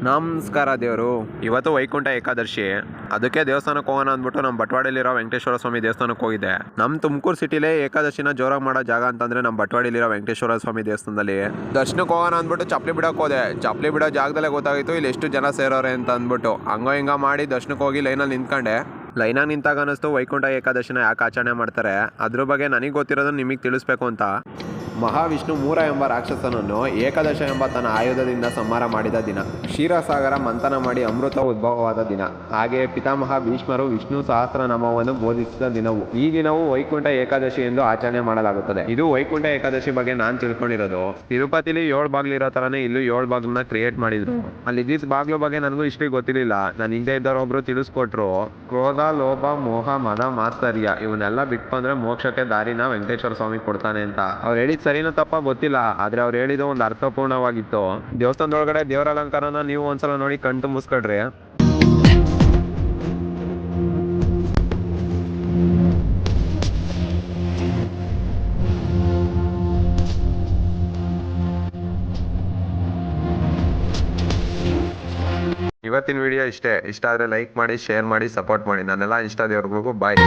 ನಮಸ್ಕಾರ ದೇವರು. ಇವತ್ತು ವೈಕುಂಠ ಏಕಾದಶಿ, ಅದಕ್ಕೆ ದೇವಸ್ಥಾನಕ್ಕೆ ಹೋಗೋಣ ಅಂದ್ಬಿಟ್ಟು ನಮ್ಮ ಬಟ್ವಾಡಿಲಿರೋ ವೆಂಕಟೇಶ್ವರ ಸ್ವಾಮಿ ದೇವಸ್ಥಾನಕ್ಕೆ ಹೋಗಿದ್ದೆ. ನಮ್ಮ ತುಮಕೂರು ಸಿಟಿಲೇ ಏಕಾದಶಿನ ಜೋರಾಗಿ ಮಾಡೋ ಜಾಗ ಅಂತಂದ್ರೆ ನಮ್ಮ ಬಟ್ವಾಡಿಲಿರೋ ವೆಂಕಟೇಶ್ವರ ಸ್ವಾಮಿ ದೇವಸ್ಥಾನದಲ್ಲಿ ದರ್ಶನಕ್ಕೆ ಹೋಗೋಣ ಅಂದ್ಬಿಟ್ಟು ಚಪ್ಪಲಿ ಬಿಡೋಕೆ ಹೋದೆ. ಚಪ್ಪಲಿ ಬಿಡೋ ಜಾಗದಲ್ಲೇ ಗೊತ್ತಾಗಿತ್ತು ಇಲ್ಲಿ ಎಷ್ಟು ಜನ ಸೇರೋರೆ ಅಂತ ಅಂದ್ಬಿಟ್ಟು ಹಂಗ ಹಿಂಗ ಮಾಡಿ ದರ್ಶನಕ್ಕೆ ಹೋಗಿ ಲೈನಲ್ಲಿ ನಿಂತ್ಕೊಂಡೆ. ಲೈನಾಗಿ ನಿಂತಾಗ ಅನ್ನಿಸ್ತು ವೈಕುಂಠ ಏಕಾದಶಿನ ಯಾಕೆ ಆಚರಣೆ ಮಾಡ್ತಾರೆ ಅದ್ರ ಬಗ್ಗೆ ನನಗೆ ಗೊತ್ತಿರೋದನ್ನ ನಿಮಗೆ ತಿಳಿಸ್ಬೇಕು ಅಂತ. ಮಹಾವಿಷ್ಣು ಮೂರ ಎಂಬ ರಾಕ್ಷಸನನ್ನು ಏಕಾದಶ ಎಂಬ ತನ್ನ ಆಯುಧದಿಂದ ಸಂಹಾರ ಮಾಡಿದ ದಿನ, ಕ್ಷೀರಸಾಗರ ಮಂಥನ ಮಾಡಿ ಅಮೃತ ಉದ್ಭವವಾದ ದಿನ, ಹಾಗೆಯೇ ಪಿತಾಮಹ ಭೀಷ್ಮರು ವಿಷ್ಣು ಸಹಸ್ರನಾಮವನ್ನು ಬೋಧಿಸಿದ ದಿನವು ಈ ದಿನವು ವೈಕುಂಠ ಏಕಾದಶಿ ಎಂದು ಆಚರಣೆ ಮಾಡಲಾಗುತ್ತದೆ. ಇದು ವೈಕುಂಠ ಏಕಾದಶಿ ಬಗ್ಗೆ ನಾನು ತಿಳ್ಕೊಂಡಿರೋದು. ತಿರುಪತಿಲಿ 7 ಬಾಗ್ಲು ಇರೋ ತರನೇ ಇಲ್ಲೂ 7 ಬಾಗ್ಲನ್ನ ಕ್ರಿಯೇಟ್ ಮಾಡಿದ್ರು. ಅಲ್ಲಿ ಇದ್ದಿದ್ದ ಬಾಗ್ಲು ಬಗ್ಗೆ ನನಗೂ ಇಷ್ಟು ಗೊತ್ತಿರಲಿಲ್ಲ. ನಾನು ಹಿಂದೆ ಇದ್ದವರೊಬ್ರು ತಿಳಿಸ್ಕೊಟ್ರು. ಕ್ರೋಧ, ಲೋಭ, ಮೋಹ, ಮದ, ಮಾತ್ಸರ್ಯ ಇವನ್ನೆಲ್ಲ ಬಿಟ್ಟು ಅಂದ್ರೆ ಮೋಕ್ಷಕ್ಕೆ ದಾರಿನ ವೆಂಕಟೇಶ್ವರ ಸ್ವಾಮಿ ಕೊಡ್ತಾನೆ ಅಂತ. ಅವ್ರು ಹೇಳಿದ್ ಸರಿನೋ ತಪ್ಪ ಗೊತ್ತಿಲ್ಲ, ಆದ್ರೆ ಅವ್ರು ಹೇಳಿದ್ದು ಒಂದು ಅರ್ಥಪೂರ್ಣವಾಗಿತ್ತು. ದೇವಸ್ಥಾನದೊಳಗಡೆ ದೇವರ ಅಲಂಕಾರನ ನೀವು ಒಂದ್ಸಲ ನೋಡಿ ಕಣ್ ತುಂಬಿಸ್ಕೊಳ್ರಿ. ಇವತ್ತಿನ ವಿಡಿಯೋ ಇಷ್ಟ ಆದರೆ ಲೈಕ್ ಮಾಡಿ, ಶೇರ್ ಮಾಡಿ, ಸಪೋರ್ಟ್ ಮಾಡಿ. ನನ್ನೆಲ್ಲ ಇಷ್ಟ ದೇವ್ರಿಗೂ ಬಾಯ್.